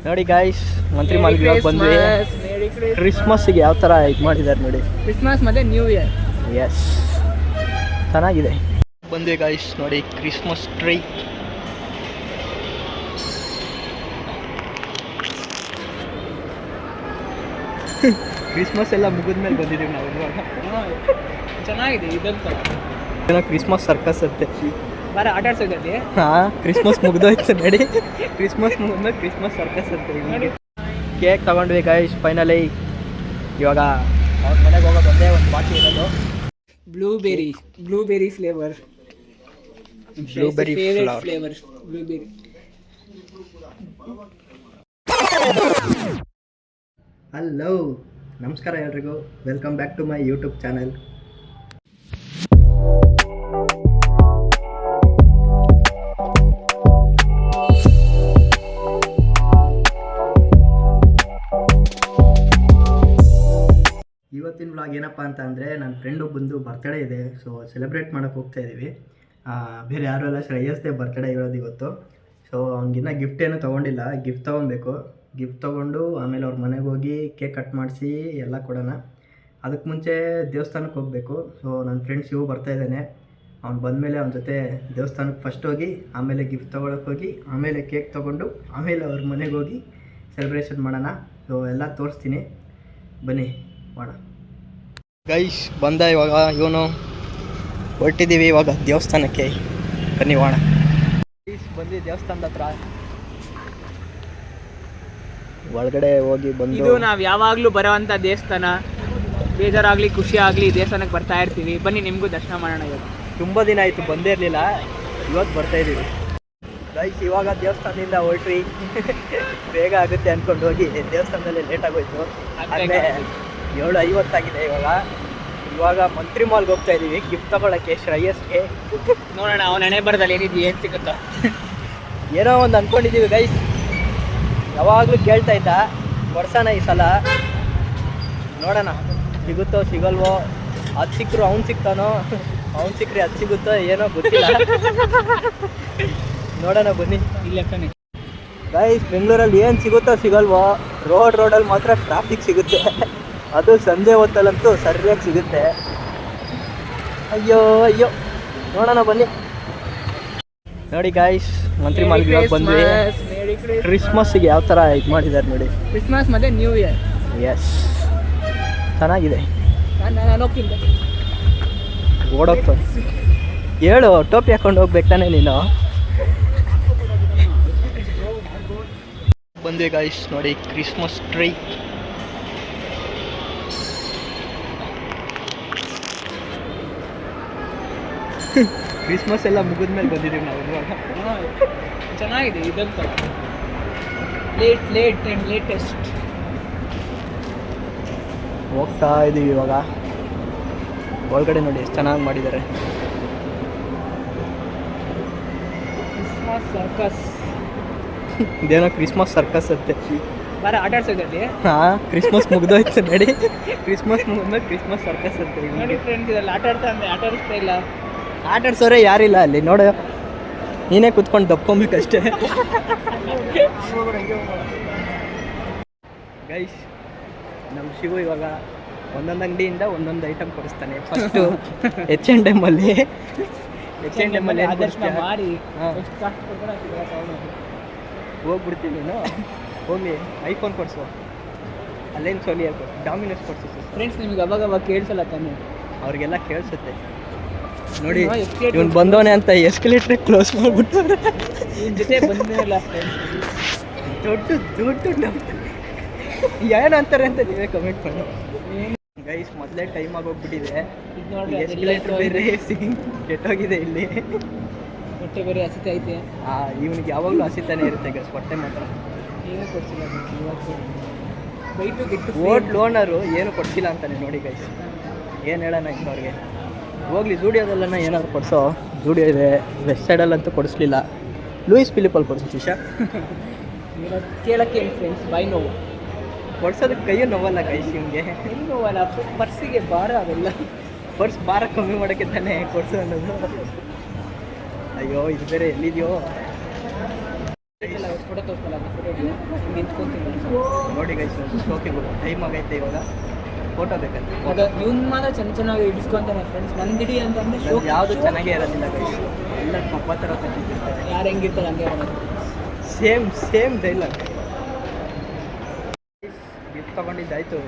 ನೋಡಿ ಗಾಯ್ಸ್, ಮಂತ್ರಿ ಮಾಲ್ಗೆ ಇವಾಗ ಬಂದ್ವಿ. ಕ್ರಿಸ್ಮಸ್ಗೆ ಯಾವ ಥರ ಇದು ಮಾಡಿದ್ದಾರೆ ನೋಡಿ. ಕ್ರಿಸ್ಮಸ್ ಮತ್ತೆ ನ್ಯೂ ಇಯರ್. ಎಸ್, ಚೆನ್ನಾಗಿದೆ. ಬಂದ್ವಿ ಗಾಯ್ಸ್ ನೋಡಿ, ಕ್ರಿಸ್ಮಸ್ ಟ್ರೀ. ಕ್ರಿಸ್ಮಸ್ ಎಲ್ಲ ಮುಗಿದ್ಮೇಲೆ ಬಂದಿದ್ದೀವಿ ನಾವು ಇವಾಗ. ಚೆನ್ನಾಗಿದೆ ಇದಂತ. ಏನೋ ಕ್ರಿಸ್ಮಸ್ ಸರ್ಕಸ್ ಅಂತೆ. ಬಾರ ಆಟ ಆಡ್ಸೋದಲ್ಲಿ. ಹಾಂ, ಕ್ರಿಸ್ಮಸ್ ಮುಗ್ದೋಯ್ತು ನಡಿ. ಕ್ರಿಸ್ಮಸ್ ಮುಗಿದ್ಮೇಲೆ ಕ್ರಿಸ್ಮಸ್ ಸರ್ಕಸ್ ಅಂತೆ. ಕೇಕ್ ತಗೊಂಡ್ವಿ ಗಾಯ್ಸ್ ಫೈನಲಿ. ಇವಾಗ ಅವ್ರ ಮನೆಗೆ ಹೋಗೋ ಬಂದೆ, ಒಂದು ಬಾಕಿ ಇರೋದು blueberry flavour. Blueberry flavour blueberry. Hello, ನಮಸ್ಕಾರ ಎಲ್ರಿಗೂ. Welcome back to my YouTube channel. ಇವತ್ತಿನ ವ್ಲಾಗ್ ಏನಪ್ಪ ಅಂತ ಅಂದರೆ, ನನ್ನ ಫ್ರೆಂಡ್ ಒಬ್ಬಂದು ಬರ್ತ್ಡೇ ಇದೆ. ಸೊ ಸೆಲೆಬ್ರೇಟ್ ಮಾಡೋಕ್ಕೆ ಹೋಗ್ತಾ ಇದ್ದೀವಿ. ಬೇರೆ ಯಾರು ಎಲ್ಲ, ಶ್ರೇಯಸ್ದೇ ಬರ್ತ್ಡೇ ಇರೋದು ಇವತ್ತು. ಸೊ ಅವ್ನಿಗಿನ್ನ ಗಿಫ್ಟ್ ಏನೂ ತೊಗೊಂಡಿಲ್ಲ. ಗಿಫ್ಟ್ ತೊಗೊಬೇಕು. ಗಿಫ್ಟ್ ತೊಗೊಂಡು ಆಮೇಲೆ ಅವ್ರ ಮನೆಗೆ ಹೋಗಿ ಕೇಕ್ ಕಟ್ ಮಾಡಿಸಿ ಎಲ್ಲ ಕೊಡೋಣ. ಅದಕ್ಕೆ ಮುಂಚೆ ದೇವಸ್ಥಾನಕ್ಕೆ ಹೋಗಬೇಕು. ಸೊ ನನ್ನ ಫ್ರೆಂಡ್ ಶಿವು ಬರ್ತಾಯಿದ್ದಾನೆ. ಅವ್ನು ಬಂದಮೇಲೆ ಅವನ ಜೊತೆ ದೇವಸ್ಥಾನಕ್ಕೆ ಫಸ್ಟ್ ಹೋಗಿ, ಆಮೇಲೆ ಗಿಫ್ಟ್ ತೊಗೊಳಕ್ಕೆ ಹೋಗಿ, ಆಮೇಲೆ ಕೇಕ್ ತೊಗೊಂಡು, ಆಮೇಲೆ ಅವ್ರ ಮನೆಗೆ ಹೋಗಿ ಸೆಲೆಬ್ರೇಷನ್ ಮಾಡೋಣ. ಸೊ ಎಲ್ಲ ತೋರಿಸ್ತೀನಿ, ಬನ್ನಿ ಮಾಡೋಣ. ಗೈಸ್ ಬಂದ ಇವಾಗ ಇವನು, ಹೊರಟಿದ್ದೀವಿ ಇವಾಗ ದೇವಸ್ಥಾನಕ್ಕೆ. ಬನ್ನಿ ಹೋಣ. ಗೈಸ್ ಬಂದು ದೇವಸ್ಥಾನದ ಹತ್ರ ಒಳಗಡೆ ಹೋಗಿ ಬಂದು, ಇದು ನಾವು ಯಾವಾಗಲೂ ಬರೋವಂಥ ದೇವಸ್ಥಾನ. ಬೇಜಾರಾಗಲಿ ಖುಷಿ ಆಗಲಿ ದೇವಸ್ಥಾನಕ್ಕೆ ಬರ್ತಾ ಇರ್ತೀವಿ. ಬನ್ನಿ ನಿಮಗೂ ದರ್ಶನ ಮಾಡೋಣ. ಇವತ್ತು ತುಂಬ ದಿನ ಆಯಿತು ಬಂದೇ ಇರಲಿಲ್ಲ, ಇವತ್ತು ಬರ್ತಾಯಿದ್ದೀವಿ. ಗೈಸ್ ಇವಾಗ ದೇವಸ್ಥಾನದಿಂದ ಹೊರಟ್ರಿ. ಬೇಗ ಆಗುತ್ತೆ ಅಂದ್ಕೊಂಡು ಹೋಗಿ ದೇವಸ್ಥಾನದಲ್ಲಿ ಲೇಟ್ ಆಗೋಯ್ತು. ಆದರೆ 7:50 ಇವಾಗ ಮಂತ್ರಿ ಮಾಲ್ಗೆ ಹೋಗ್ತಾ ಇದ್ದೀವಿ ಗಿಫ್ಟ್ ತಗೊಳ್ಳೋಕ್ಕೆ ಶ್ರೇಯಸ್ಗೆ. ನೋಡೋಣ ಅವನ ಹಣೆ ಬರದಲ್ಲಿ ಏನಿದೆ, ಏನು ಸಿಗುತ್ತೋ ಏನೋ ಒಂದು ಅಂದ್ಕೊಂಡಿದ್ದೀವಿ ಗೈಸ್. ಯಾವಾಗಲೂ ಕೇಳ್ತಾ ಇದ್ದ, ಕೊಡ್ಸೋಣ ಈ ಸಲ. ನೋಡೋಣ ಸಿಗುತ್ತೋ ಸಿಗಲ್ವೋ. ಅದು ಸಿಕ್ಕರು ಅವ್ನು ಸಿಗ್ತಾನೋ, ಅವ್ನು ಸಿಕ್ಕರೆ ಅದು ಸಿಗುತ್ತೋ ಏನೋ ಗೊತ್ತಿಲ್ಲ. ನೋಡೋಣ ಬನ್ನಿ. ಇಲ್ಲ ಗೈಸ್ ಬೆಂಗಳೂರಲ್ಲಿ ಏನು ಸಿಗುತ್ತೋ ಸಿಗಲ್ವೋ, ರೋಡಲ್ಲಿ ಮಾತ್ರ ಟ್ರಾಫಿಕ್ ಸಿಗುತ್ತೆ. ಅದು ಸಂಜೆ ಹೊತ್ತಲ್ಲಂತೂ ಸರಿಯಾಗಿ ಸಿಗುತ್ತೆ. ಅಯ್ಯೋ ನೋಡೋಣ ಬನ್ನಿ. ನೋಡಿ ಗಾಯ್ಸ್, ಮಂತ್ರಿ ಮಾಲ್ಗೆ ಇವಾಗ ಬಂದ್ವಿ. ಕ್ರಿಸ್ಮಸ್ಗೆ ಯಾವ ಥರ ಇದು ಮಾಡಿದ್ದಾರೆ ನೋಡಿ. ಕ್ರಿಸ್ಮಸ್ ಮತ್ತೆ ನ್ಯೂ ಇಯರ್. ಎಸ್, ಚೆನ್ನಾಗಿದೆ. ನಾನು ಹೋಗ್ತಿದ್ದೆ, ಓಡೋಗ್ತಾನೆ. ಹೇಳು, ಟೋಪಿ ಹಾಕೊಂಡು ಹೋಗ್ಬೇಕು ತಾನೆ ನೀನು. ಬಂದ್ವಿ ಗಾಯ್ಸ್ ನೋಡಿ, ಕ್ರಿಸ್ಮಸ್ ಟ್ರೀ. ಕ್ರಿಸ್ಮಸ್ ಎಲ್ಲ ಮುಗಿದ್ಮೇಲೆ ಬಂದಿದ್ದೀವಿ ನಾವು ಇವಾಗ. ಚೆನ್ನಾಗಿದೆ ಇದಂತ. Late and latest. ಹೋಗ್ತಾ ಇದ್ದೀವಿ ಇವಾಗ. ಒಳಗಡೆ ನೋಡಿ ಎಷ್ಟು ಚೆನ್ನಾಗಿ ಮಾಡಿದ್ದಾರೆ. Christmas circus. ಇದೇನೋ ಕ್ರಿಸ್ಮಸ್ ಸರ್ಕಸ್ ಅಂತೆ. ಬಾರ ಆಟ ಆಡ್ಸೋದಲ್ಲಿ. ಹಾಂ, ಕ್ರಿಸ್ಮಸ್ ಮುಗ್ದೋಯ್ತು ನಡಿ. ಕ್ರಿಸ್ಮಸ್ ಮುಗಿದ್ಮೇಲೆ ಕ್ರಿಸ್ಮಸ್ ಸರ್ಕಸ್ ಅಂತೆ. ನೋಡಿ ಫ್ರೆಂಡ್ಸ್, ಇದೆಲ್ಲ ಆಟ ಆಡ್ತಾ ಆಡಿಸ್ತಾ ಇಲ್ಲ. ಆಟ ಆಡ್ಸೋರೆ ಯಾರಿಲ್ಲ ಅಲ್ಲಿ. ನೋಡು, ನೀನೇ ಕುತ್ಕೊಂಡು ದಪ್ಕೊಬೇಕಷ್ಟೇ. ಗೈಸ್ ನಮ್ಮ ಶಿವು ಇವಾಗ ಒಂದೊಂದು ಅಂಗಡಿಯಿಂದ ಒಂದೊಂದು ಐಟಮ್ ಕೊಡಿಸ್ತಾನೆ. ಫಸ್ಟು H&M ಅಲ್ಲಿ ಆದಷ್ಟು ಮಾರಿ ಹೋಗ್ಬಿಡ್ತೀನಿ ನೀನು. ಹೋಗಿ ಐಫೋನ್ ಕೊಡಿಸು, ಅಲ್ಲೇನು ಸೋಲಿ ಹಾಕು, ಡಾಮಿನೋಸ್ ಕೊಡಿಸು. ಫ್ರೆಂಡ್ಸ್ ನಿಮ್ಗೆ ಅವಾಗ ಕೇಳಿಸಲ್ಲ ತಾನೆ? ಅವ್ರಿಗೆಲ್ಲ ಕೇಳಿಸುತ್ತೆ ನೋಡಿ. ಇವನು ಬಂದವನೆ ಅಂತ ಎಸ್ಕಲೇಟ್ರ್ ಕ್ಲೋಸ್ ಮಾಡಿಬಿಟ್ಟು ಇವನ ಜೊತೆ ಬಂದಿರಲ್ಲ. ದೊಡ್ಡ ಏನಂತಾರೆ ಅಂತ ನೀವೇ ಕಮೆಂಟ್ ಮಾಡಿ ಗೈಸ್. ಮೊದಲೇ ಟೈಮ್ ಆಗೋಗ್ಬಿಟ್ಟಿದೆ. ಎಸ್ಕಲೇಟ್ರ್ ಬೇರೆ ಕೆಟ್ಟೋಗಿದೆ ಇಲ್ಲಿ. ಹೊಟ್ಟೆ ಬೇರೆ ಹಸಿತಾ ಐತೆ. ಇವನಿಗೆ ಯಾವಾಗಲೂ ಹಸಿತಾನೆ ಇರುತ್ತೆ ಗೈಸ್, ಹೊಟ್ಟೆ ಮಾತ್ರ. ಏನೂ ಕೊಡ್ಸಿಲ್ಲ ಹೋಟ್ಲ್ ಓನರು ಏನು ಕೊಡ್ಸಿಲ್ಲ ಅಂತಾನೆ ನೋಡಿ ಗೈಸ್. ಏನು ಹೇಳೋಣ ಇತ್ತು ಅವ್ರಿಗೆ. ಹೋಗ್ಲಿ ಜೂಡಿಯೋದಲ್ಲನ ಏನಾದ್ರು ಕೊಡಿಸೋ. ಜೂಡಿಯೋ ಇದೆ, ವೆಸ್ಟ್ ಸೈಡಲ್ಲಂತೂ ಕೊಡಿಸ್ಲಿಲ್ಲ. ಲೂಯಿಸ್ ಫಿಲಿಪಲ್ಲಿ ಕೊಡಿಸು ಶಿಶಾ. ಕೇಳಕ್ಕೆ ಫ್ರೆಂಡ್ಸ್ ಬೈ ನೋವು. ಕೊಡ್ಸೋದಕ್ಕೆ ಕೈಯೂ ನೋವಲ್ಲ ಗೈಸ್ ಇವನಿಗೆ. ಎಲ್ಲಿ ನೋವಲ್ಲ, ಪರ್ಸಿಗೆ ಭಾರ ಅವೆಲ್ಲ. ಪರ್ಸ್ ಭಾರ ಕಮ್ಮಿ ಮಾಡೋಕ್ಕೆ ತಾನೇ ಕೊಡಿಸೋ ಅನ್ನೋದು. ಅಯ್ಯೋ ಇದು ಬೇರೆ ಎಲ್ಲಿದೆಯೋ. ಫೋಟೋ ತೋರಿಸ್ತಲ್ಲ ಅದು ಫೋಟೋ ನಿಂತ್ಕೊಂತೀನಿ ನೋಡಿ ಗೈಸ್ ಶೋಕಿಗೆ ಟೈಮ್ ಆಗೈತೆ ಇವಾಗ ಫೋಟೋ ಬೇಕಂತ ಅದು ಇವ್ನು ಮಾತ್ರ ಚೆನ್ನಾಗಿ ಇಡಿಸ್ಕೊಂತಾನೆ ಫ್ರೆಂಡ್ಸ್ ನಂದಿಡಿ ಅಂತಂದ್ರೆ ಯಾವುದು ಚೆನ್ನಾಗೇ ಇರೋದಿಲ್ಲ ಗೈಸ್ ಎಲ್ಲ ಪಪ್ಪ ಥರ ತಂದಿರ್ತಾರೆ ಯಾರು ಹೆಂಗಿರ್ತಾರೆ ಹಂಗೆ ಮಾಡೋದು ಸೇಮ್ ಡೈಲಾಗ್ ಗಿಫ್ಟ್ ತೊಗೊಂಡಿದ್ದಾಯ್ತು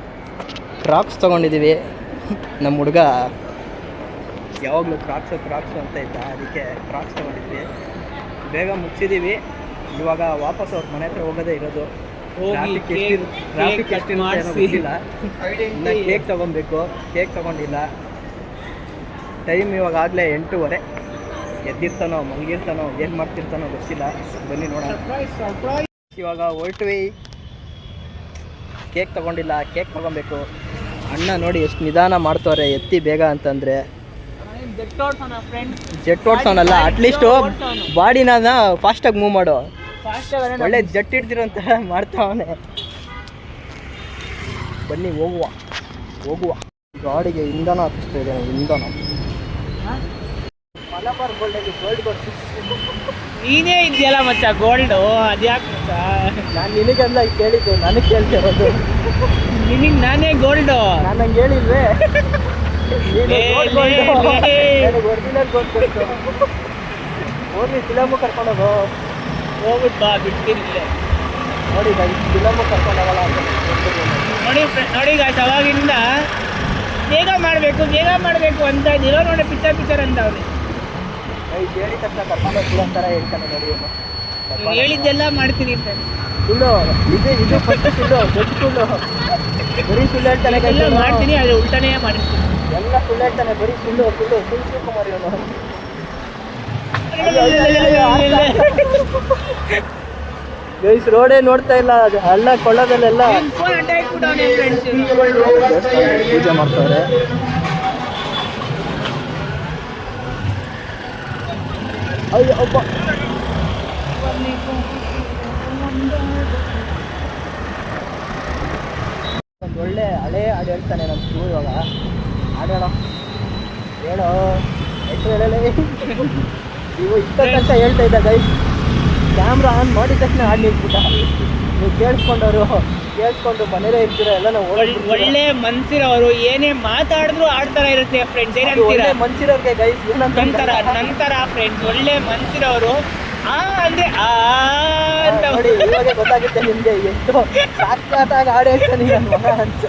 ಕ್ರಾಕ್ಸ್ ತೊಗೊಂಡಿದ್ದೀವಿ ನಮ್ಮ ಹುಡುಗ ಯಾವಾಗಲೂ ಕ್ರಾಕ್ಸು ಅಂತ ಇದ್ದ ಅದಕ್ಕೆ ಕ್ರಾಕ್ಸ್ ತೊಗೊಂಡಿದ್ವಿ ಬೇಗ ಮುಗಿಸಿದ್ದೀವಿ ಇವಾಗ ವಾಪಸ್ ಅವ್ರ ಮನೆ ಹತ್ರ ಹೋಗೋದೇ ಇರೋದು ಟ್ರಾಫಿಕ್ ಎಷ್ಟು ಗೊತ್ತಿಲ್ಲ ಇನ್ನು ಕೇಕ್ ತೊಗೊಬೇಕು ಕೇಕ್ ತೊಗೊಂಡಿಲ್ಲ ಟೈಮ್ ಇವಾಗ ಆಗಲೇ 8:30 ಎದ್ದಿರ್ತಾನೋ ಮಲಗಿರ್ತಾನೋ ಏನು ಮಾಡ್ತಿರ್ತಾನೋ ಗೊತ್ತಿಲ್ಲ ಬನ್ನಿ ನೋಡೋಣ ಇವಾಗ ಹೊರಟ್ವಿ ಕೇಕ್ ತೊಗೊಂಡಿಲ್ಲ ಕೇಕ್ ತೊಗೊಬೇಕು ಅಣ್ಣ ನೋಡಿ ಎಷ್ಟು ನಿಧಾನ ಮಾಡ್ತವ್ರೆ ಎತ್ತಿ ಬೇಗ ಅಂತಂದರೆ ಜೆಟ್ ಓಡ್ಸೋನಲ್ಲ ಅಟ್ಲೀಸ್ಟು ಬಾಡಿನ ಫಾಸ್ಟಾಗಿ ಮೂವ್ ಮಾಡು ಒಳ್ಳೆ ಜಟ್ ಹಿಡ್ದಿರೋಂತ ಮಾಡ್ತಾವನೆ ಬನ್ನಿ ಹೋಗುವ ಗಾಡಿಗೆ ಇಂಧನ ಹಾಕಿಸ್ತಾ ಇದ್ದೇನೆ ಇಂಧನ ಮಲಬಾರ್ ಗೋಲ್ಡಲ್ಲಿ ಗೋಲ್ಡ್ ನೀನೇ ಇದೆಯಲ್ಲ ಮಚ್ಚ ಗೋಲ್ಡು ಅದ್ಯಾಕೆ ಮಚ್ಚ ನಾನು ನಿನಗೆಲ್ಲ ಕೇಳಿದ್ದು ನನಗೆ ಕೇಳ್ತಿರೋದು ನಿನಗೆ ನಾನೇ ಗೋಲ್ಡು ನಾನು ಹಂಗೆ ಹೇಳಿಲ್ವೇ ಒರಿಜಿನಲ್ ಗೋಲ್ಡ್ ಕೊಡ್ತು ಹೋಗಿ ಫಿಲಮು ಕರ್ಕೊಂಡೋಗು ಹೋಗ್ಬಿಟ್ಟು ಬಾ ಬಿಡ್ತೀನಿಲ್ಲೇ ನೋಡಿ ಫಿಲಮು ಕರ್ಕೊಂಡೋಗಲ್ಲ ಅಂತ ನೋಡಿ ಗಾಯ್ಸ್ ಅವಾಗಿಂದ ಬೇಗ ಮಾಡಬೇಕು ಅಂತ ಇರೋ ನೋಡಿ ಪಿಕ್ಚರ್ ಅಂತ ಅವನು ಹೇಳಿ ತಕ್ಷಣ ಕರ್ಕೊಂಡೋಗಿ ಅಂತಾರ ಹೇಳ್ತಾನೆ ನೋಡಿ ಹೇಳಿದ್ದೆಲ್ಲ ಮಾಡ್ತೀನಿ ಸುಳ್ಳು ಇದು ಫಸ್ಟ್ ಸುಳ್ಳು ದೊಡ್ಡ ಸುಳ್ಳು ಬರೀ ಸುಳ್ಳು ಹೇಳ್ತಾನೆ ಎಲ್ಲ ಮಾಡ್ತೀನಿ ಅದು ಉಲ್ಟನೇ ಮಾಡಿರ್ತೀನಿ ಎಲ್ಲ ಸುಳ್ಳು ಹೇಳ್ತಾನೆ ಬರೀ ಸುಳ್ಳು ಶಿವಕುಮಾರ್ ಇವನು ಗೈಸ್ ರೋಡೇ ನೋಡ್ತಾ ಇಲ್ಲ ಅದು ಹಳ್ಳ ಕೊಳ್ಳದಲ್ಲೆಲ್ಲ ಪೂಜೆ ಮಾಡ್ತಾರೆ ಅಯ್ಯೋ ಒಬ್ಬ ಒಂದು ಒಳ್ಳೆ ಹಳೆ ಹಾಡು ಹೇಳ್ತಾನೆ ನಮ್ಮ ಸ್ಕೂಲ್ ಇವಾಗ ಹಾಡೋಣ ಹೇಳೋ ಎಷ್ಟು ಹೇಳಲೇ ನೀವು ಇಷ್ಟಕ್ಕಂತ ಹೇಳ್ತಾ ಇದ್ದ ಗೈಸ್ ಕ್ಯಾಮ್ರಾ ಆನ್ ಮಾಡಿದ ತಕ್ಷಣ ಹಾಡು ನಿಲ್ಸ್ಬಿಟ್ಟ ನೀವು ಕೇಳಿಸ್ಕೊಂಡು ಮನೇಲೇ ಇರ್ತೀರ ಎಲ್ಲ ನಾವು ಒಳ್ಳೆ ಮನ್ಸಿರೋರು ಏನೇ ಮಾತಾಡಿದ್ರು ಆಡ್ತಾರ ಇರುತ್ತೆ ಫ್ರೆಂಡ್ಸ್ ಏನಂತೀರ ಮನ್ಸಿರೋರ್ಗೆ ಗೈಸ್ ನಂತರ ಫ್ರೆಂಡ್ಸ್ ಒಳ್ಳೆ ಮನ್ಸಿರೋರು ಅಂದ್ರೆ ಅಂತ ನೋಡಿ ಇವಾಗ ಗೊತ್ತಾಗುತ್ತೆ ನಿಮಗೆ ಎಷ್ಟು ಸಾಕ್ಷಾತ್ತಾಗಿ ಹಾಡು ಹೇಳ್ತಾನೆ ನನ್ನ ಮಗ ಅಂತ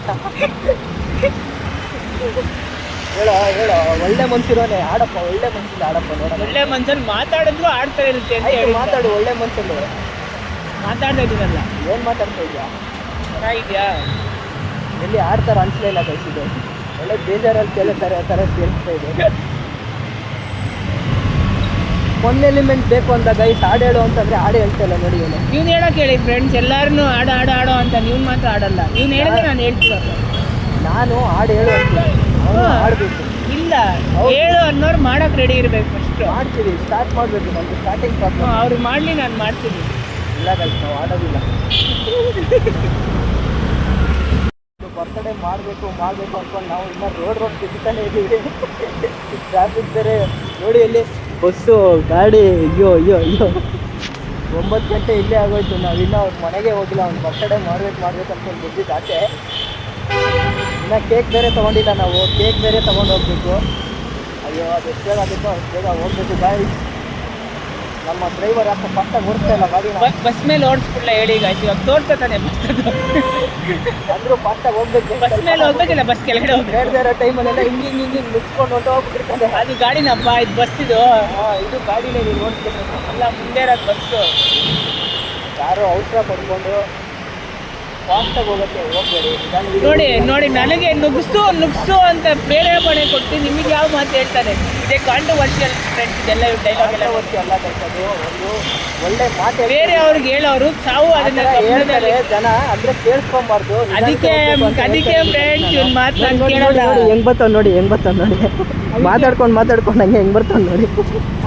ಹೇಳೋ ಒಳ್ಳೆ ಮನ್ಸಿರೋನೆ ಆಡಪ್ಪ ಒಳ್ಳೆ ಮನ್ಸಿಲ್ಲ ಆಡಪ್ಪ ನೋಡ ಒಳ್ಳೆ ಮನ್ಸಲ್ಲಿ ಮಾತಾಡಿದ್ರು ಆಡ್ತಾ ಇರುತ್ತೆ ಅಂತ ಹೇಳಿ ಮಾತಾಡು ಒಳ್ಳೆ ಮನ್ಸಲ್ಲಿ ಮಾತಾಡ್ತಾ ಇದ್ದೀನಲ್ಲ ಏನು ಮಾತಾಡ್ತಾ ಇದೆಯಾ ಚೆನ್ನಾಗಿದ್ಯಾ ಎಲ್ಲಿ ಆಡ್ತಾರ ಅನ್ಸಲೇ ಇಲ್ಲ ಕಳಿಸಿದೆ ಒಳ್ಳೆ ಬೇಜಾರಲ್ಲಿ ಕೇಳ್ತಾರೆ ಆ ಥರ ಕೇಳಿಸ್ತಾ ಇದೆ ಒನ್ ಎಲಿಮೆಂಟ್ ಬೇಕು ಅಂತ ಗೈಸ್ ಹಾಡು ಹೇಳು ಅಂತಂದ್ರೆ ಹಾಡು ಹೇಳ್ತಾ ಇಲ್ಲ ನೋಡಿ ಇವನು ನೀವು ಹೇಳಕ್ ಹೇಳಿ ಫ್ರೆಂಡ್ಸ್ ಎಲ್ಲಾರನ್ನೂ ಆಡೋ ಅಂತ ನೀವು ಮಾತ್ರ ಆಡಲ್ಲ ನೀವು ಹೇಳಿದ್ರೆ ನಾನು ಹೇಳ್ತೀವಲ್ಲ ನಾನು ಹಾಡು ಹೇಳು ಆಡಬೇಕು ಇಲ್ಲ ಹೇಳು ಅನ್ನೋರು ಮಾಡಕ್ ರೆಡಿ ಇರ್ಬೇಕು ಫಸ್ಟ್ ಮಾಡ್ತೀವಿ ಸ್ಟಾರ್ಟ್ ಮಾಡಬೇಕು ನಮ್ದು ಸ್ಟಾರ್ಟಿಂಗ್ ಪ್ರಾಬ್ಲಮ್ ಅವ್ರು ಮಾಡಲಿ ನಾನು ಮಾಡ್ತೀನಿ ಇಲ್ಲ ಗೈಸ್ ನಾವು ಆಡೋದಿಲ್ಲ ಬರ್ತ್ಡೇ ಮಾಡಬೇಕು ಅಂದ್ಕೊಂಡು ನಾವು ಇನ್ನೂ ರೋಡ್ ತಿಂತಾನೆ ಇದ್ದೀವಿ ಟ್ರಾಫಿಕ್ ಬೇರೆ ನೋಡಿ ಇಲ್ಲಿ ಬಸ್ಸು ಗಾಡಿ ಅಯ್ಯೋ 9 ಗಂಟೆ ಇಲ್ಲೇ ಆಗೋಯ್ತು ನಾವಿನ್ನೂ ಅವ್ರ ಮನೆಗೆ ಹೋಗಿಲ್ಲ ಅವ್ನು ಬರ್ತ್ಡೇ ಮಾಡ್ಬೇಕು ಅಂದ್ಕೊಂಡು ಬಂದಿದ್ದು ಆಚೆ ಇನ್ನು ಕೇಕ್ ಬೇರೆ ತೊಗೊಂಡಿಲ್ಲ ನಾವು ಕೇಕ್ ಬೇರೆ ತೊಗೊಂಡು ಹೋಗ್ಬೇಕು ಅಯ್ಯೋ ಅದು ಎಷ್ಟು ಬೇಗ ಆಗುತ್ತೋ ಅಷ್ಟು ಬೇಗ ಹೋಗ್ಬೇಕು ಗಾಡಿ ನಮ್ಮ ಡ್ರೈವರ್ ಯಾಕೆ ಫಾಸ್ಟಾಗಿ ಓಡಿಸ್ತಾ ಇಲ್ಲ ಗಾಡಿನ ಬಸ್ ಮೇಲೆ ಓಡಿಸ್ಬಿಡ್ಲ ಹೇಳಿ ಗಾಯ್ತು ಇವಾಗ ತೋರ್ಸ್ತಾನೆ ಅಂದರೂ ಫಾಸ್ಟಾಗಿ ಹೋಗ್ಬೇಕು ಬಸ್ ಮೇಲೆ ಹೋಗ್ಬೇಕಿಲ್ಲ ಬಸ್ ಕೆಳಗಡೆ ಬೇರೆ ಬೇರೆ ಟೈಮಲ್ಲೆಲ್ಲ ಹಿಂಗೆ ಮುಚ್ಕೊಂಡು ಹೊಂಟೋಗ್ಬಿಟ್ಟಿರ್ತಾನೆ ಅದು ಗಾಡಿನಪ್ಪ ಇದು ಬಸ್ ಇದು ಇದು ಗಾಡಿನೇ ನೀವು ನೋಡ್ಬೇಕು ಅಲ್ಲ ಮುಂದೆ ಇರೋದು ಬಸ್ಸು ಯಾರೋ ಅವಸರ ಪಡ್ಕೊಂಡು ಫಾಸ್ಟಾಗಿ ಹೋಗ್ಬೇಡಿ ನೋಡಿ ನನಗೆ ನುಗ್ಸು ಅಂತ ಪ್ರೇರೇಪಣೆ ಕೊಟ್ಟು ನಿಮಗೆ ಯಾವ ಮಾತು ಹೇಳ್ತಾನೆ ಇದೇ ಕಾಂಟ್ರವರ್ಷಿಯಲ್ ಫ್ರೆಂಡ್ಸ್ ಇದೆಲ್ಲ ಡೈಲಾಗ್ ಎಲ್ಲ ಎಲ್ಲ ಕಳ್ಸೋದು ಒಂದು ಒಳ್ಳೆ ಮಾತು ಬೇರೆ ಅವ್ರಿಗೆ ಹೇಳೋರು ಸಾವು ಅದನ್ನ ಹೇಳ್ತಾರೆ ಜನ ಅಂದ್ರೆ ಕೇಳಿಸ್ಕೊಂಬಾರ್ದು ಅದಕ್ಕೆ ಫ್ರೆಂಡ್ಸ್ ಇವ್ನ ಮಾತು ನಾನು ಕೇಳಲ್ಲ ಹೆಂಗ್ ಬರ್ತಾವ್ ನೋಡಿ ಮಾತಾಡ್ಕೊಂಡು ಹಂಗೆ ಹೆಂಗ್ ಬರ್ತಾವ್ ನೋಡಿ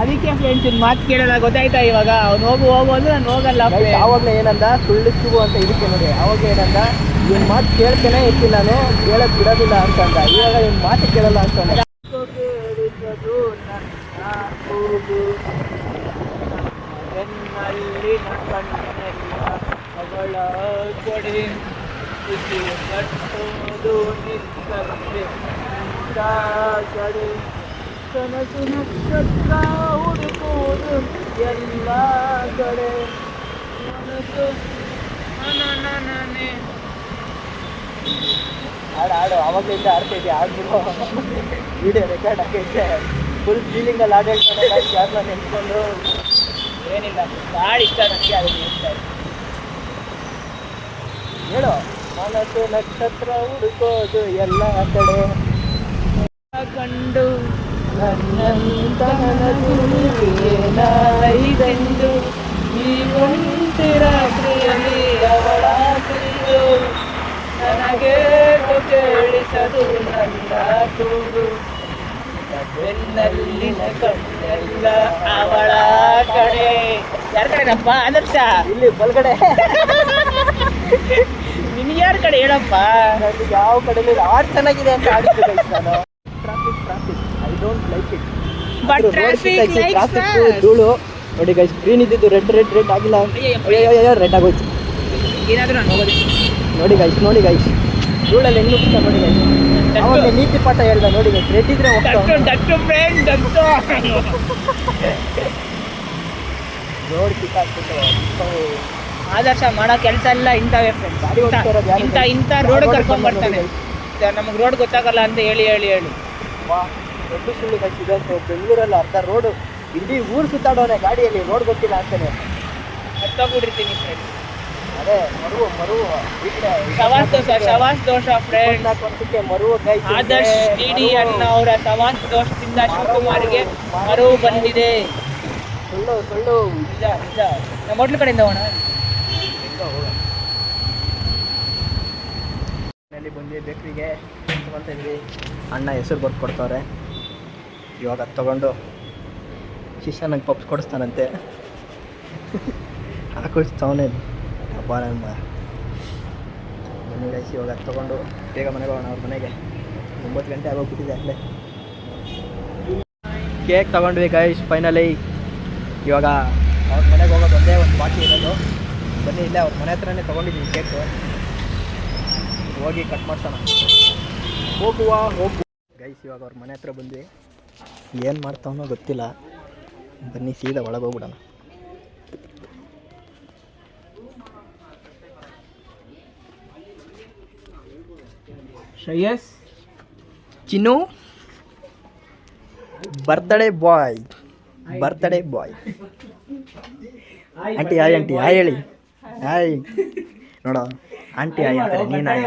ಅದಕ್ಕೆ ಫ್ರೆಂಡ್ಸ್ ಇವ್ನ ಮಾತು ಕೇಳಲ್ಲ ಗೊತ್ತಾಯ್ತಾ ಇವಾಗ ಅವ್ನು ಹೋಗು ಅಂದ್ರೆ ನಾನು ಹೋಗಲ್ಲ ಯಾವಾಗಲೇ ಏನಂದ ಸುಳ್ಳು ಅಂತ ಇದಕ್ಕೆ ನೋಡಿ ಯಾವಾಗ ಏನಂದ ಇವ್ನ ಮಾತು ಕೇಳ್ತೇನೆ ಇರ್ತೀನಿ ನಾನು ಕೇಳಕ್ ಬಿಡೋದಿಲ್ಲ ಅಂತಂದ ಇವಾಗ ಇವ್ನ ಮಾತು ಕೇಳಲ್ಲ ಅಂತಂದ ಕೊಡಿ ಖುಷಿ ಕಟ್ಟೋದು ನಿಂತಂತೆ ಕಡೆ ಕನಸು ನಕ್ಷತ್ರ ಹುಡುಕುವುದು ಎಲ್ಲ ಕಡೆ ಮನಸ್ಸು ಹಾಡು ಆವಾಗಲಿಂದ ಆಡ್ತಿದ್ದೆ ಆಡ್ಬಿಡು ವಿಡಿಯೋ ರೆಕಾರ್ಡ್ ಆಗೈತೆ ಫುಲ್ ಫೀಲಿಂಗಲ್ಲಿ ಹಾಡು ಹೇಳ್ತಾನೆ ಯಾರನ್ನ ನೆನ್ಸ್ಕೊಂಡು ಏನಿಲ್ಲ ಹಾಡು ಇಷ್ಟ ನನಗೆ ಅದನ್ನು ಹೇಳ್ತಾರೆ ಹೇಳು ಮನಸ್ಸು ನಕ್ಷತ್ರ ಹುಡುಕೋದು ಎಲ್ಲ ಕಡೆ ಕಂಡು ನನ್ನಂತಹನದು ಈ ಒಂಟಿ ರಾತ್ರಿಯಲ್ಲಿ ಅವಳ ಕುರಿತು ನನಗೆ ಕೇಳಿಸದು ನನ್ನ ಕೂಗು ಬೆನ್ನಲ್ಲಿನ ಕಣ್ಣೆಲ್ಲ ಅವಳ ಕಡೆ ಯಾರ ಕಡೆನಪ್ಪ ಆದರ್ಶ ಇಲ್ಲಿ ಬಲ್ಗಡೆ ನಿನ್ಗೆ ಯಾರ ಕಡೆ ಹೇಳಪ್ಪ ನನಗೆ ಯಾವ ಕಡೆ ಹಾಡು ಚೆನ್ನಾಗಿದೆ ಅಂತ ಆಡಿದ್ದೆ ನಾನು traffic I don't like it but traffic ಧೂಳು ನೋಡಿ ಗೈಸ್ ಗ್ರೀನ್ ಇದ್ದಿದ್ದು ರೆಡ್ ಆಗಿಲ್ಲ ರೆಡ್ ಆಗೋಯ್ತು ಏನಾದರೂ ನಾನು ಹೋಗೋದು ನೋಡಿ ಗೈಸ್ ಧೂಳಲ್ಲಿ ಹೆಂಗ್ ನುಗ್ಗಿಸ್ತಾ ನೋಡಿ ಗೈಸ್ ಅವಾಗ ನೀತಿ ಪಾಠ ಹೇಳ್ದ ನೋಡಿ ಗೈಸ್ ರೆಡ್ ಇದ್ರೆ ರೋಡ್ ಕಿತ್ತಾಕ್ಬಿಟ್ಟು ಆದರ್ಶ ಮಾಡೋ ಕೆಲಸ ಎಲ್ಲ ಇಂಥವೇ ಫ್ರೆಂಡ್ಸ್ ಇಂಥ ರೋಡ್ ಕರ್ಕೊಂಡ್ ಬರ್ತಾನೆ ನಮಗೆ ರೋಡ್ ಗೊತ್ತಾಗಲ್ಲ ಅಂತ ಹೇಳಿ ದೊಡ್ಡ ಸುಳ್ಳು ಗೈಸ್ ಇದಂತೂ ಬೆಂಗಳೂರಲ್ಲಿ ಅರ್ಧ ರೋಡು ಇಡೀ ಊರು ಸುತ್ತಾಡೋನೆ ಗಾಡಿಯಲ್ಲಿ ರೋಡ್ ಗೊತ್ತಿಲ್ಲ ಅಂತಾನೆ ಹತ್ತೋಗ್ಬಿಟ್ಟಿರ್ತೀನಿ ಫ್ರೆಂಡ್ಸ್ ಅದೇ ಮರುವು ಶವಾಸ್ ದೋಷ ಫ್ರೆಂಡ್ಸ್ ಮರುವು ಆದರ್ಶ್ ಡಿ ಅನ್ನೋರ ಶವಾಸ್ ದೋಷದಿಂದ ಶಿವಕುಮಾರ್ಗೆ ಮರುವು ಬಂದಿದೆ ಸುಳ್ಳು ನಿಜ ನಮ್ಮ ಹೋಟ್ಲು ಕಡೆಯಿಂದ ಹೋಗೋಣ ಬಂದ್ವಿ ಬೇಕ್ರಿಗೆ ತಗೊಳ್ತಾ ಇದ್ವಿ ಅಣ್ಣ ಹೆಸರು ಬರ್ದು ಕೊಡ್ತವ್ರೆ ಇವಾಗ ಅದು ತೊಗೊಂಡು ಶಿಷ್ಯ ನಂಗೆ ಪಪ್ಸ್ ಕೊಡಿಸ್ತಾನಂತೆ ಹಾಕಿಸ್ತವನೇ ಹಬ್ಬ ನಮ್ಮ ಬನ್ನಿ ಗೈಸ್ ಇವಾಗ ಅದು ತೊಗೊಂಡು ಬೇಗ ಮನೆಗೆ ಹೋಗೋಣ ಅವ್ರ ಮನೆಗೆ 9 ಗಂಟೆ ಆಗೋಗ್ಬಿಟ್ಟಿದೆ ಅಲ್ಲೇ ಕೇಕ್ ತೊಗೊಂಡ್ವಿ ಗೈಸ್ ಫೈನಲಿ ಇವಾಗ ಅವ್ರ ಮನೆಗೆ ಹೋಗೋದು ಒಂದೇ ಒಂದು ಬಾಕಿ ಇರೋದು ಬನ್ನಿ ಇಲ್ಲೇ ಅವ್ರ ಮನೆ ಹತ್ರನೇ ತೊಗೊಂಡಿದ್ದೀವಿ ಕೇಕು ಹೋಗಿ ಕಟ್ ಮಾಡ್ಸೋಣ ಹೋಗುವ ಗೈಸ್ ಇವಾಗ ಅವ್ರ ಮನೆ ಹತ್ರ ಬಂದ್ವಿ ಏನು ಮಾಡ್ತಾವನೋ ಗೊತ್ತಿಲ್ಲ ಬನ್ನಿ ಸೀದಾ ಒಳಗೆ ಹೋಗ್ಬಿಡೋಣ ಶ್ರೇಯಸ್ ಚಿನ್ನು ಬರ್ತ್ಡೇ ಬಾಯ್ ಆಂಟಿ ಹಾಯ್ ಹೇಳಿ ಹಾಯ್ ನೋಡೋ ಆಂಟಿ ಹಾಯ್ ಅಂತಾರೆ ನೀನು ಹಾಯ್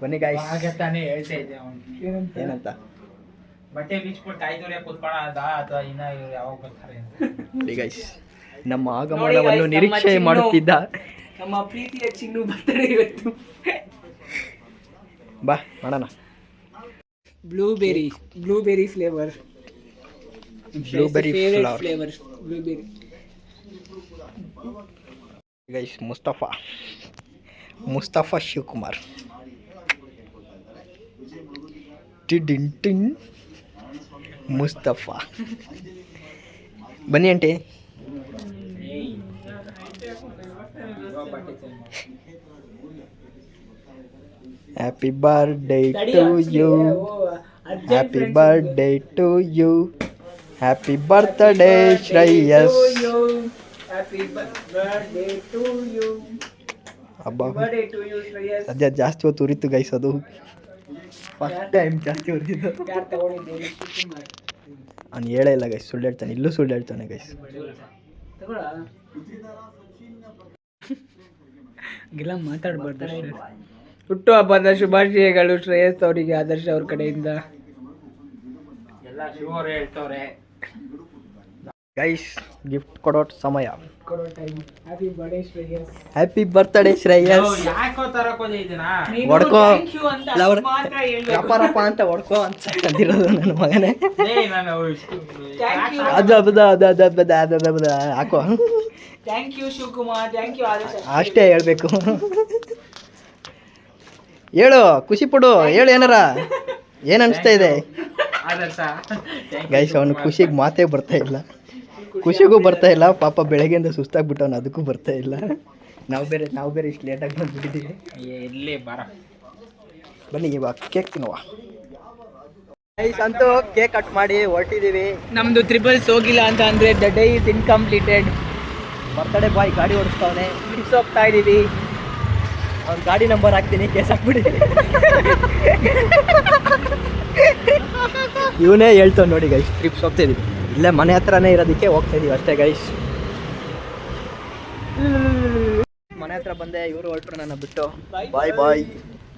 ಬನ್ನಿ ಗಾಯ್ಸ್ ಆಗತ್ತಾನೆ ಹೇಳ್ತಾ ಇದ್ದೆ ಏನಂತ ಬಟ್ಟೆ ಬಿಚ್ಬಿಟ್ಟು ಕಾಯ್ದವ್ರೆ ಕುತ್ಕೊಳ್ಳೋದ ಅಥವಾ ಇನ್ನ ಇವ್ರು ಯಾವಾಗ ಬರ್ತಾರೆ ಅಂತ ಗೈಸ್ ನಮ್ಮ ಆಗಮನವನ್ನು ನಿರೀಕ್ಷೆ ಮಾಡುತ್ತಿದ್ದ ನಮ್ಮ ಪ್ರೀತಿಯ ಚಿನ್ನು ಬರ್ತಾರೆ ಇವತ್ತು ಬಾ ಮಾಡೋಣ blueberry flavour blueberry guys Mustafa Shivakumar ಟಿನ್ ಮುಸ್ತಫಾ ಬನ್ನಿ aunty happy birthday to you happy birthday to you happy birthday Shreyas happy birthday to you ಹಬ್ಬ ಸದ್ಯ ಜಾಸ್ತಿ ಹೊತ್ತು ಉರಿತು ಗೈಸ್ ಅದು ಫಸ್ಟ್ ಟೈಮ್ ಜಾಸ್ತಿ ಉರಿದಿದ್ದು ಅವ್ನು ಹೇಳೇ ಇಲ್ಲ ಗೈಸ್ ಸುಳ್ಳು ಹೇಳ್ತಾನೆ ಇಲ್ಲೂ ಸುಳ್ಳು ಹೇಳ್ತಾನೆ ಗೈಸ್ ಗಿಲ್ಲ ಮಾತಾಡ್ಬಾರ್ದು ಹುಟ್ಟು ಹಬ್ಬದ ಶುಭಾಶಯಗಳು ಶ್ರೇಯಸ್ ಅವರಿಗೆ ಆದರ್ಶ ಅವ್ರ ಕಡೆಯಿಂದ ಎಲ್ಲ ಶಿವರೇ ಹೇಳ್ತವ್ರೆ ಗೈಸ್ ಗಿಫ್ಟ್ ಕೊಡೋ ಸಮಯ ಕೊಡೋ time happy birthday Shreyas happy birthday Shreyas ಯಾಕೋ ತರಕೋದೆ ಇದನ್ನ ಹೊಡ್ಕೋ ಮಾತ್ರ ಹೇಳ್ಬೇಕು ವ್ಯಾಪಾರಪ್ಪ ಅಂತ ಹೊಡ್ಕೋ ಅಂತ ಅಂದಿರೋದು ನನ್ನ ಮಗನೇ ನಾನು ಥ್ಯಾಂಕ್ ಯು ಅದು ಹಾಕೋ thank you Shivakumar thank you Adarsh ಅಷ್ಟೇ ಹೇಳ್ಬೇಕು ಹೇಳು ಖುಷಿ ಪಡು ಹೇಳು ಏನಾರ ಏನು ಅನಿಸ್ತಾ ಇದೆ ಆದರ್ಶ ಗೈಸ್ ಅವನು ಖುಷಿಗೆ ಮಾತೇ ಬರ್ತಾ ಇಲ್ಲ ಖುಷಿಗೂ ಬರ್ತಾ ಇಲ್ಲ, ಪಾಪ ಬೆಳಗ್ಗೆಯಿಂದ ಸುಸ್ತಾಗ್ಬಿಟ್ಟವನು, ಅದಕ್ಕೂ ಬರ್ತಾ ಇಲ್ಲ. ನಾವು ಬೇರೆ ಇಷ್ಟು ಲೇಟಾಗಿ ಬಂದುಬಿಟ್ಟಿದ್ದೀವಿ. ಇರ್ಲಿ ಬಾರ. ಬನ್ನಿ ಇವಾಗ ಕೇಕ್ ತಿನ್ನುವ. ಅಂತೂ ಕೇಕ್ ಕಟ್ ಮಾಡಿ ಹೊರಟಿದ್ದೀವಿ. ನಮ್ದು ಟ್ರಿಪಲ್ಸ್ ಹೋಗಿಲ್ಲ ಅಂತ ಅಂದ್ರೆ the day is incompleted. Birthday boy ಗಾಡಿ ಓಡಿಸ್ತಾವನೆ, ಟ್ರಿಪ್ಸ್ ಹೋಗ್ತಾ ಇದೀವಿ. ಅವ್ನ ಗಾಡಿ ನಂಬರ್ ಹಾಕ್ತೀನಿ, ಕೇಸ್ ಹಾಕ್ಬಿಡಿ. ಇವನೇ ಹೇಳ್ತಾವ ನೋಡಿ ಗೈಸ್, ಟ್ರಿಪ್ಸ್ ಹೋಗ್ತಾ ಇದೀವಿ. ಇಲ್ಲೇ ಮನೆ ಹತ್ರನೇ ಇರೋದಕ್ಕೆ ಹೋಗ್ತಾ ಇದೀವಿ ಅಷ್ಟೇ ಗೈಸ್. ಮನೆ ಹತ್ರ ಬಂದೆ, ಇವರು ಹೊರಟ್ರು ನನ್ನ ಬಿಟ್ಟು. ಬಾಯ್ ಬಾಯ್,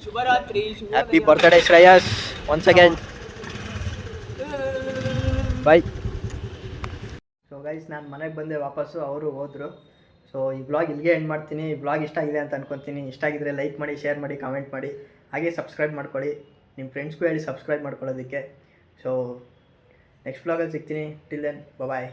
ಶುಭರಾತ್ರಿ. Happy birthday Shreyas once again. Bye. So guys, ನಾನು ಮನೆಗೆ ಬಂದೆ ವಾಪಸ್ಸು, ಅವರು ಹೋದರು. ಸೊ ಈ ಬ್ಲಾಗ್ ಇಲ್ಲಿಗೆ ಎಂಡ್ ಮಾಡ್ತೀನಿ. ಈ ಬ್ಲಾಗ್ ಇಷ್ಟ ಆಗಿದೆ ಅಂತ ಅನ್ಕೊತೀನಿ. ಇಷ್ಟ ಆಗಿದ್ರೆ ಲೈಕ್ ಮಾಡಿ, ಶೇರ್ ಮಾಡಿ, ಕಾಮೆಂಟ್ ಮಾಡಿ, ಹಾಗೆ ಸಬ್ಸ್ಕ್ರೈಬ್ ಮಾಡ್ಕೊಳ್ಳಿ. ನಿಮ್ಮ ಫ್ರೆಂಡ್ಸ್ಗೂ ಹೇಳಿ ಸಬ್ಸ್ಕ್ರೈಬ್ ಮಾಡ್ಕೊಳ್ಳೋದಕ್ಕೆ. ಸೊ ನೆಕ್ಸ್ಟ್ ಬ್ಲಾಗಲ್ಲಿ ಸಿಗ್ತೀನಿ. ಟಿಲ್ ದೆನ್ ಬಾಯ್.